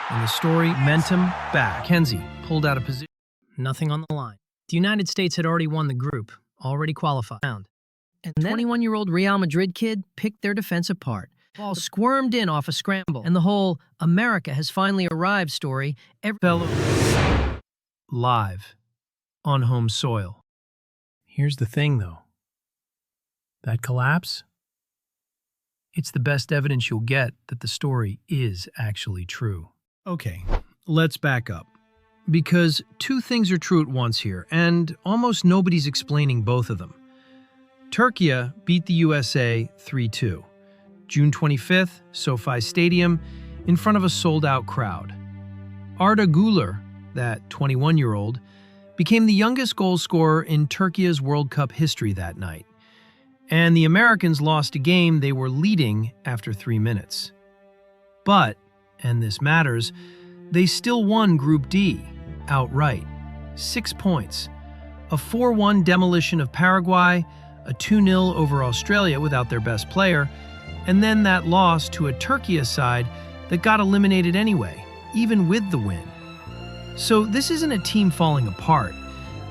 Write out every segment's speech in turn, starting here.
and the story momentum back. Kenzie pulled out a position. Nothing on the line. The United States had already won the group, already qualified. And the 21-year-old Real Madrid kid picked their defense apart. Ball squirmed in off a scramble, and the whole "America has finally arrived" story Fellow live on home soil. Here's the thing, though. That collapse? It's the best evidence you'll get that the story is actually true. Okay, let's back up. Because two things are true at once here, and almost nobody's explaining both of them. Türkiye beat the USA 3-2. June 25th, SoFi Stadium, in front of a sold-out crowd. Arda Güler, that 21-year-old, became the youngest goal scorer in Türkiye's World Cup history that night. And the Americans lost a game they were leading after 3 minutes. But, and this matters, they still won Group D, outright. 6 points. A 4-1 demolition of Paraguay, a 2-0 over Australia without their best player, and then that loss to a Türkiye side that got eliminated anyway, even with the win. So this isn't a team falling apart.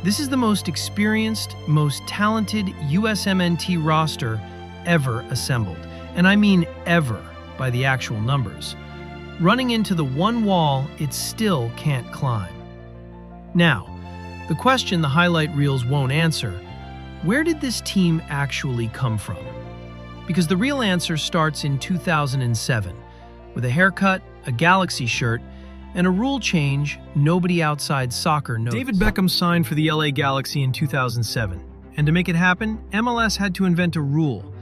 This is the most experienced, most talented USMNT roster ever assembled. And I mean ever by the actual numbers. Running into the one wall it still can't climb. Now, the question the highlight reels won't answer: where did this team actually come from? Because the real answer starts in 2007, with a haircut, a Galaxy shirt, and a rule change nobody outside soccer noticed. David Beckham signed for the LA Galaxy in 2007, and to make it happen, MLS had to invent a rule,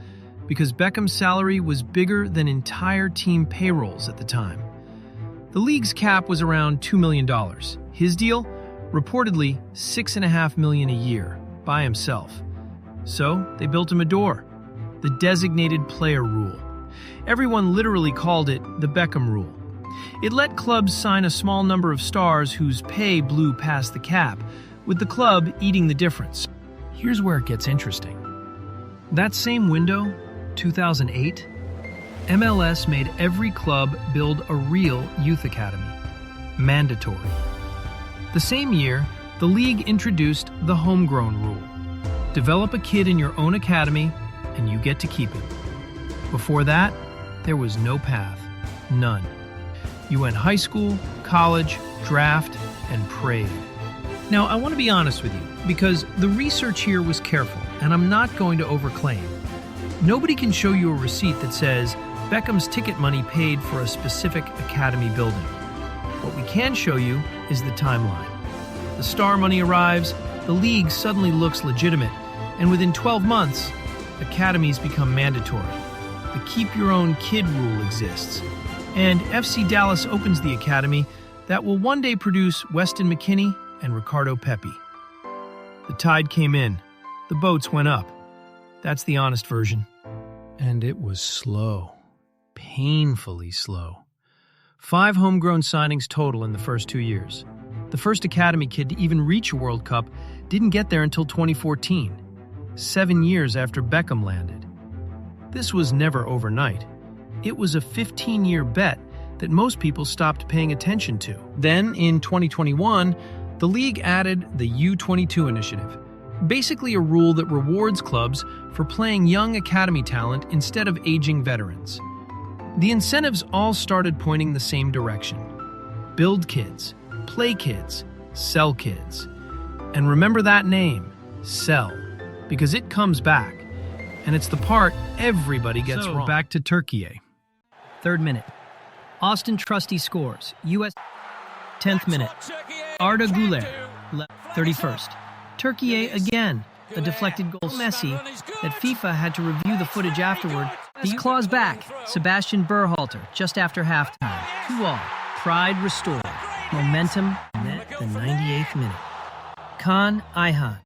because Beckham's salary was bigger than entire team payrolls at the time. The league's cap was around $2 million. His deal? Reportedly $6.5 million a year, by himself. So they built him a door. The designated player rule. Everyone literally called it the Beckham Rule. It let clubs sign a small number of stars whose pay blew past the cap, with the club eating the difference. Here's where it gets interesting. That same window, 2008, MLS made every club build a real youth academy. Mandatory. The same year, the league introduced the homegrown rule. Develop a kid in your own academy, and you get to keep him. Before that, there was no path. None. You went high school, college, draft, and prayed. Now, I want to be honest with you, because the research here was careful, and I'm not going to overclaim. Nobody can show you a receipt that says Beckham's ticket money paid for a specific academy building. What we can show you is the timeline. The star money arrives, the league suddenly looks legitimate, and within 12 months, academies become mandatory. The keep your own kid rule exists. And FC Dallas opens the academy that will one day produce Weston McKennie and Ricardo Pepi. The tide came in. The boats went up. That's the honest version. And it was slow. Painfully slow. 5 homegrown signings total in the first 2 years. The first academy kid to even reach a World Cup didn't get there until 2014, 7 years after Beckham landed. This was never overnight. It was a 15-year bet that most people stopped paying attention to. Then, in 2021, the league added the U22 initiative, basically a rule that rewards clubs for playing young academy talent instead of aging veterans. The incentives all started pointing the same direction. Build kids, play kids, sell kids. And remember that name, sell, because it comes back. And it's the part everybody gets wrong. Back to Türkiye. 3rd minute. Austin Trusty scores. US 10th minute. Arda Güler. 31st. Türkiye again. A deflected goal. Messi that FIFA had to review the footage afterward. He claws back. Sebastian Berhalter just after halftime. 2-2. Pride restored. Momentum met the 98th minute. Kaan Ayhan.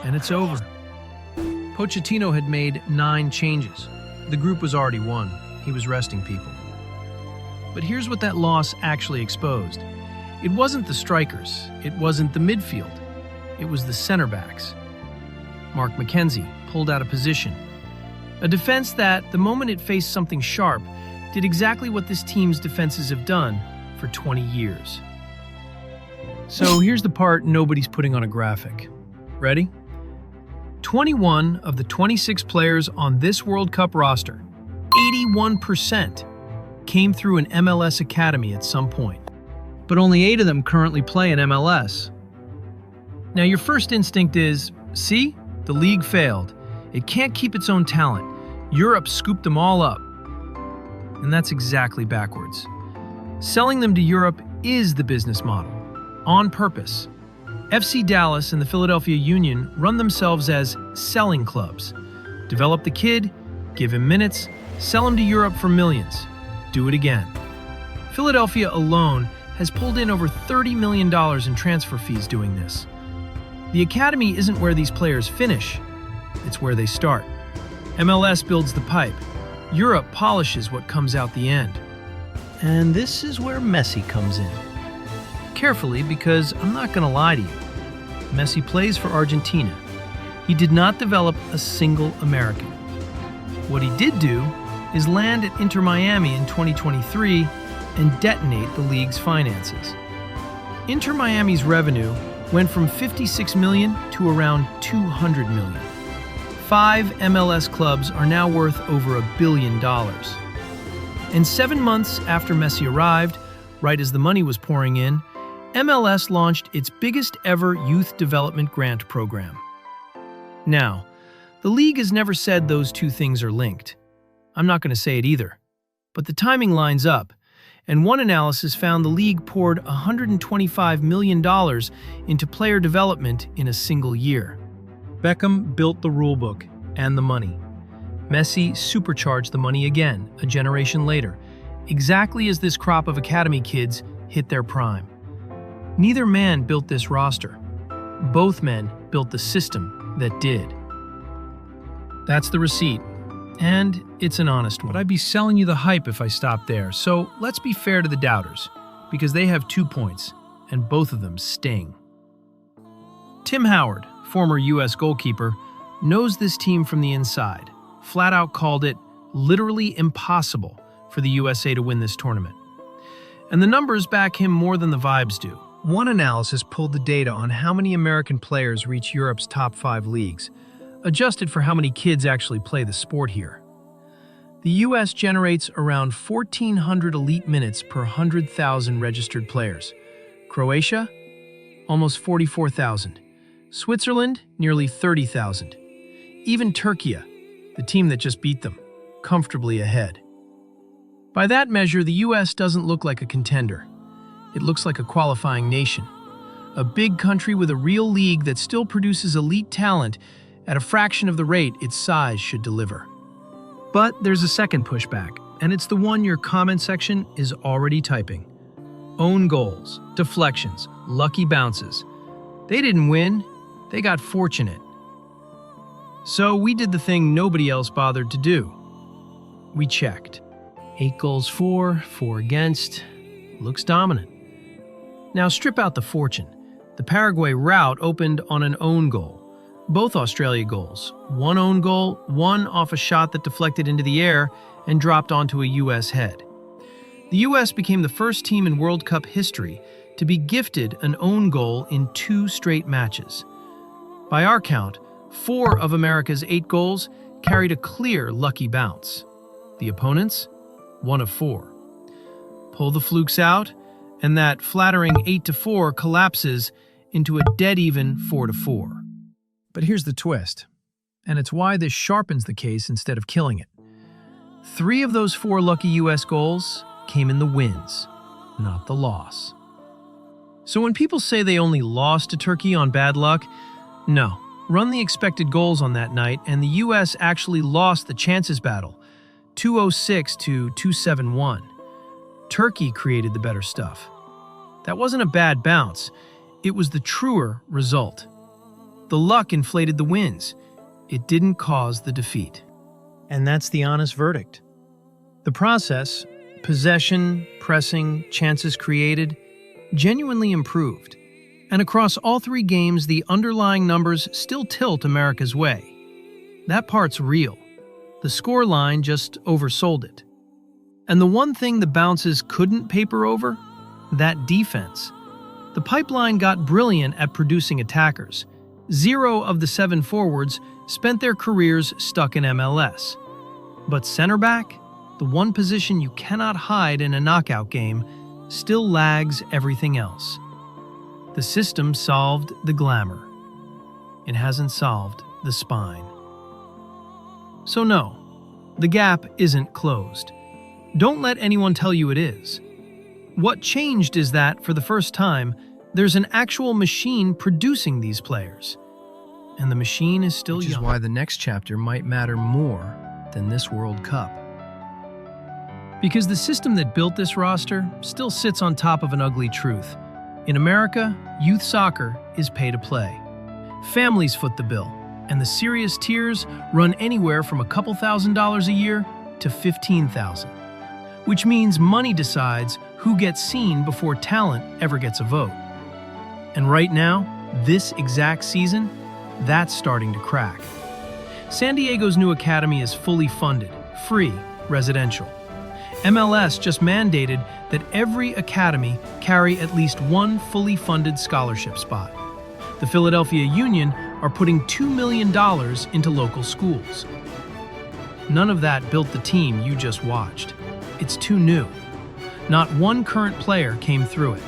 And it's over. Pochettino had made 9 changes. The group was already won. He was resting people. But here's what that loss actually exposed. It wasn't the strikers. It wasn't the midfield. It was the center backs. Mark McKenzie pulled out of position. A defense that, the moment it faced something sharp, did exactly what this team's defenses have done for 20 years. So here's the part nobody's putting on a graphic. Ready? 21 of the 26 players on this World Cup roster, 81%, came through an MLS academy at some point. But only 8 of them currently play in MLS. Now your first instinct is, see, the league failed. It can't keep its own talent. Europe scooped them all up. And that's exactly backwards. Selling them to Europe is the business model, on purpose. FC Dallas and the Philadelphia Union run themselves as selling clubs. Develop the kid, give him minutes, sell him to Europe for millions. Do it again. Philadelphia alone has pulled in over $30 million in transfer fees doing this. The academy isn't where these players finish, it's where they start. MLS builds the pipe. Europe polishes what comes out the end. And this is where Messi comes in. Carefully, because I'm not going to lie to you. Messi plays for Argentina. He did not develop a single American. What he did do is land at Inter Miami in 2023 and detonate the league's finances. Inter Miami's revenue went from $56 million to around $200 million. 5 MLS clubs are now worth over $1 billion. And 7 months after Messi arrived, right as the money was pouring in, MLS launched its biggest ever youth development grant program. Now, the league has never said those two things are linked. I'm not going to say it either. But the timing lines up, and one analysis found the league poured $125 million into player development in a single year. Beckham built the rulebook and the money. Messi supercharged the money again, a generation later, exactly as this crop of academy kids hit their prime. Neither man built this roster. Both men built the system that did. That's the receipt, and it's an honest one. But I'd be selling you the hype if I stopped there, so let's be fair to the doubters, because they have 2 points, and both of them sting. Tim Howard, former U.S. goalkeeper, knows this team from the inside, flat out called it literally impossible for the USA to win this tournament. And the numbers back him more than the vibes do. One analysis pulled the data on how many American players reach Europe's top 5 leagues, adjusted for how many kids actually play the sport here. The U.S. generates around 1,400 elite minutes per 100,000 registered players. Croatia, almost 44,000. Switzerland, nearly 30,000. Even Türkiye, the team that just beat them, comfortably ahead. By that measure, the U.S. doesn't look like a contender. It looks like a qualifying nation. A big country with a real league that still produces elite talent at a fraction of the rate its size should deliver. But there's a second pushback, and it's the one your comment section is already typing. Own goals, deflections, lucky bounces. They didn't win, they got fortunate. So we did the thing nobody else bothered to do. We checked. 8 goals for, 4 against. Looks dominant. Now strip out the fortune. The Paraguay rout opened on an own goal. Both Australia goals. 1 own goal, 1 off a shot that deflected into the air and dropped onto a U.S. head. The U.S. became the first team in World Cup history to be gifted an own goal in 2 straight matches. By our count, 4 of America's 8 goals carried a clear lucky bounce. The opponents? 1 of 4. Pull the flukes out, and that flattering 8-4 collapses into a dead-even 4-4. But here's the twist, and it's why this sharpens the case instead of killing it. 3 of those 4 lucky U.S. goals came in the wins, not the loss. So when people say they only lost to Turkey on bad luck, no. Run the expected goals on that night, and the U.S. actually lost the chances battle, 206 to 271. Turkey created the better stuff. That wasn't a bad bounce. It was the truer result. The luck inflated the wins. It didn't cause the defeat. And that's the honest verdict. The process, possession, pressing, chances created, genuinely improved. And across all 3 games, the underlying numbers still tilt America's way. That part's real. The scoreline just oversold it. And the one thing the bounces couldn't paper over? that defense. The pipeline got brilliant at producing attackers. 0 of the 7 forwards spent their careers stuck in MLS. But center back, the one position you cannot hide in a knockout game, still lags everything else. The system solved the glamour. It hasn't solved the spine. So no, the gap isn't closed. Don't let anyone tell you it is. What changed is that, for the first time, there's an actual machine producing these players. And the machine is still young. Which is why the next chapter might matter more than this World Cup. Because the system that built this roster still sits on top of an ugly truth. In America, youth soccer is pay to play. Families foot the bill, and the serious tiers run anywhere from a couple $1,000s a year to $15,000. Which means money decides who gets seen before talent ever gets a vote. And right now, this exact season, that's starting to crack. San Diego's new academy is fully funded, free, residential. MLS just mandated that every academy carry at least one fully funded scholarship spot. The Philadelphia Union are putting $2 million into local schools. None of that built the team you just watched. It's too new. Not one current player came through it.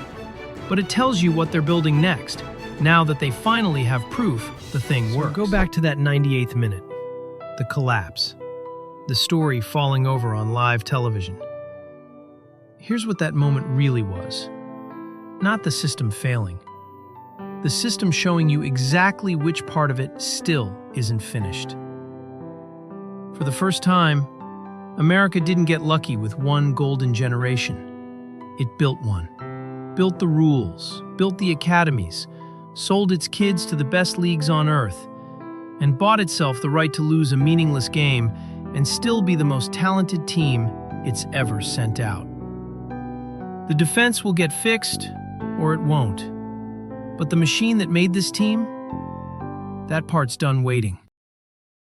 But it tells you what they're building next, now that they finally have proof the thing works. Go back to that 98th minute. The collapse. The story falling over on live television. Here's what that moment really was. Not the system failing. The system showing you exactly which part of it still isn't finished. For the first time, America didn't get lucky with one golden generation. It built one. Built the rules, built the academies, sold its kids to the best leagues on earth, and bought itself the right to lose a meaningless game and still be the most talented team it's ever sent out. The defense will get fixed, or it won't. But the machine that made this team, that part's done waiting.